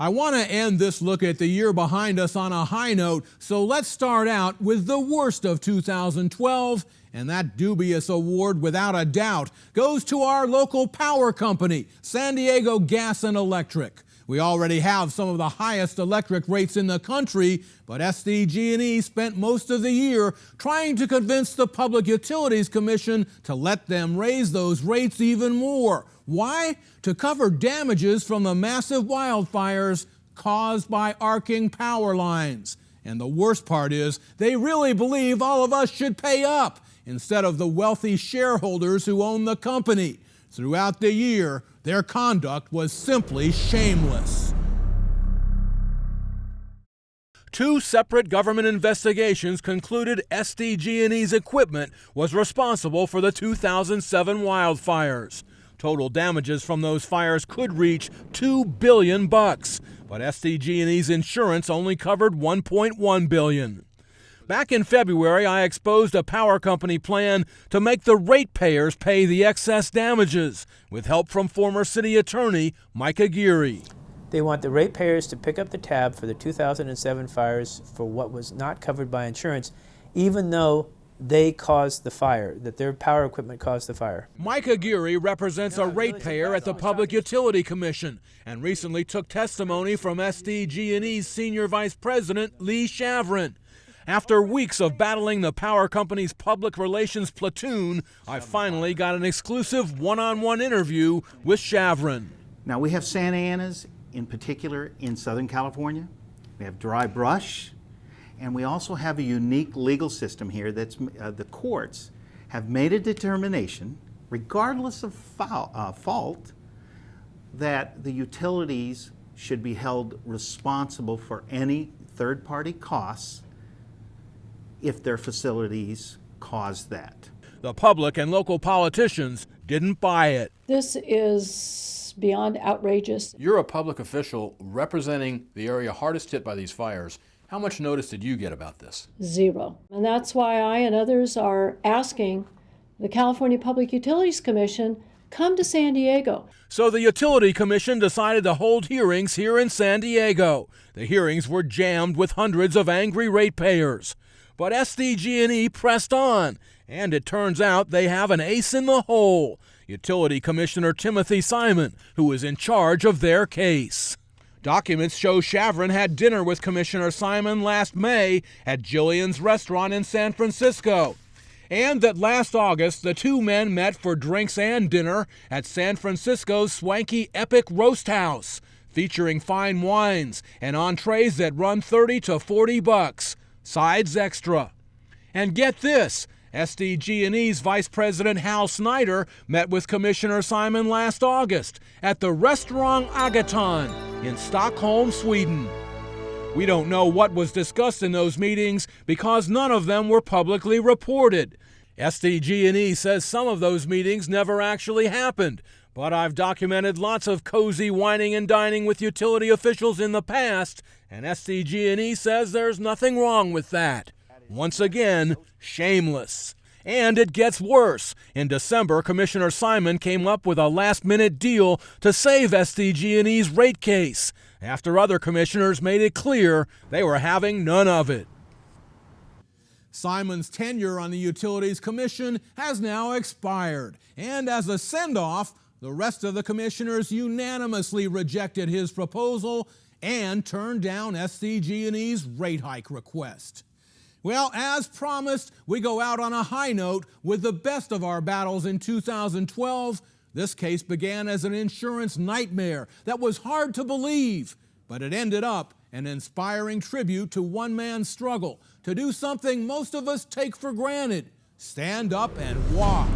I want to end this look at the year behind us on a high note, so let's start out with the worst of 2012, and that dubious award, without a doubt, goes to our local power company, San Diego Gas and Electric. We already have some of the highest electric rates in the country, but SDG&E spent most of the year trying to convince the Public Utilities Commission to let them raise those rates even more. Why? To cover damages from the massive wildfires caused by arcing power lines. And the worst part is, they really believe all of us should pay up instead of the wealthy shareholders who own the company. Throughout the year, their conduct was simply shameless. Two separate government investigations concluded SDG&E's equipment was responsible for the 2007 wildfires. Total damages from those fires could reach $2 billion, but SDG&E's insurance only covered $1.1 billion. Back in February, I exposed a power company plan to make the ratepayers pay the excess damages, with help from former city attorney Mike Aguirre. They want the ratepayers to pick up the tab for the 2007 fires for what was not covered by insurance, even though they caused the fire, that their power equipment caused the fire. Mike Aguirre represents a ratepayer at the Public Utility Commission and recently took testimony from SDG&E's Senior Vice President Lee Shavrin. After weeks of battling the power company's public relations platoon, I finally got an exclusive one-on-one interview with Shavrin. Now we have Santa Ana's, in particular in Southern California. We have dry brush. And we also have a unique legal system here that's the courts have made a determination, regardless of fault, that the utilities should be held responsible for any third-party costs if their facilities cause that. The public and local politicians didn't buy it. This is beyond outrageous. You're a public official representing the area hardest hit by these fires. How much notice did you get about this? Zero. And that's why I and others are asking the California Public Utilities Commission, come to San Diego. So the Utility Commission decided to hold hearings here in San Diego. The hearings were jammed with hundreds of angry ratepayers. But SDG&E pressed on, and it turns out they have an ace in the hole, Utility Commissioner Timothy Simon, who is in charge of their case. Documents show Shavrin had dinner with Commissioner Simon last May at Jillian's restaurant in San Francisco, and that last August the two men met for drinks and dinner at San Francisco's swanky Epic Roast House, featuring fine wines and entrees that run $30 to $40, sides extra. And get this, SDG&E's Vice President Hal Snyder met with Commissioner Simon last August at the Restaurang Agaton in Stockholm, Sweden. We don't know what was discussed in those meetings because none of them were publicly reported. SDG&E says some of those meetings never actually happened, but I've documented lots of cozy whining and dining with utility officials in the past, and SDG&E says there's nothing wrong with that. Once again, shameless. And it gets worse. In December, Commissioner Simon came up with a last-minute deal to save SDG&E's rate case, after other commissioners made it clear they were having none of it. Simon's tenure on the Utilities Commission has now expired, and as a send-off, the rest of the commissioners unanimously rejected his proposal and turned down SDG&E's rate hike request. Well, as promised, we go out on a high note with the best of our battles in 2012. This case began as an insurance nightmare that was hard to believe, but it ended up an inspiring tribute to one man's struggle to do something most of us take for granted: stand up and walk.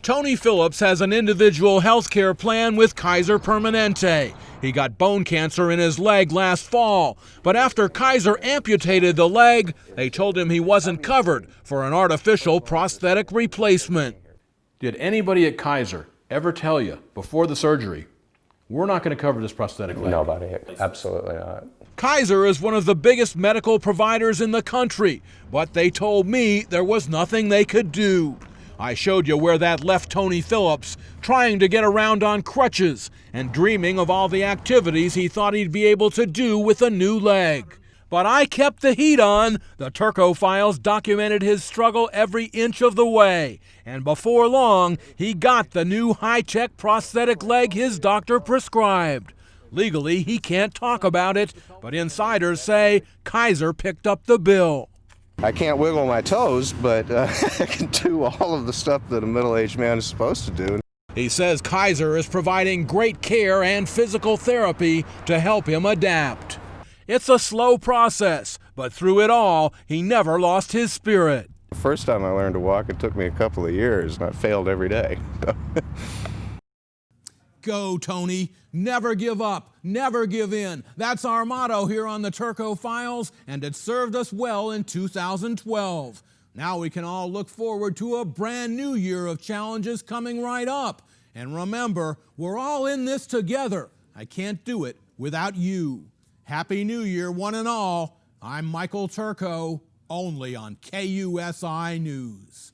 Tony Phillips has an individual health care plan with Kaiser Permanente. He got bone cancer in his leg last fall, but after Kaiser amputated the leg, they told him he wasn't covered for an artificial prosthetic replacement. Did anybody at Kaiser ever tell you before the surgery, we're not going to cover this prosthetic leg? Nobody, absolutely not. Kaiser is one of the biggest medical providers in the country, but they told me there was nothing they could do. I showed you where that left Tony Phillips, trying to get around on crutches and dreaming of all the activities he thought he'd be able to do with a new leg. But I kept the heat on. The Turko files documented his struggle every inch of the way. And before long, he got the new high-tech prosthetic leg his doctor prescribed. Legally, he can't talk about it, but insiders say Kaiser picked up the bill. I can't wiggle my toes, but I can do all of the stuff that a middle-aged man is supposed to do. He says Kaiser is providing great care and physical therapy to help him adapt. It's a slow process, but through it all, he never lost his spirit. The first time I learned to walk, it took me a couple of years, and I failed every day. Go, Tony. Never give up. Never give in. That's our motto here on the Turko Files, and it served us well in 2012. Now we can all look forward to a brand new year of challenges coming right up. And remember, we're all in this together. I can't do it without you. Happy New Year, one and all. I'm Michael Turko, only on KUSI News.